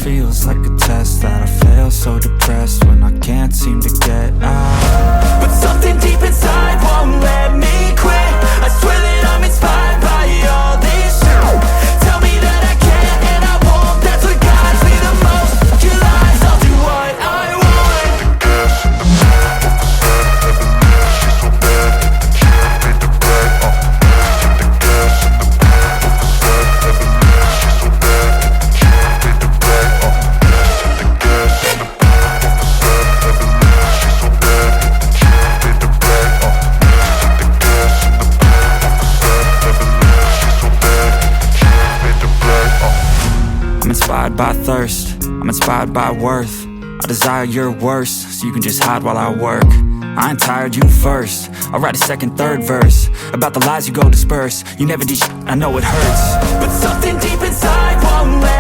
feels like a test that I fail, so depressed when I can't seem to get out. But something deep inside won't let me quit. I swear that I'm inspired by all this shit. Tell me that I can't and I won't. That's what guides me the most. Your lies, I'll do what I want. The gas in the back of the set, never knew she's so bad that the chick made the brag. The gas in the back of the set, never knew she's so bad that the chick made the brag. The gas in the back of the set, never knew she's so bad that the chick made the brag. The gas in the back of the set, never knew she's so bad that the chick made the brag. I'm inspired by thirst, I'm inspired by worth. I desire your worst, so you can just hide while I work. I ain't tired, you first. I'll write a second, third verse about the lies you go disperse. You never did shit, I know it hurts. But something deep inside won't let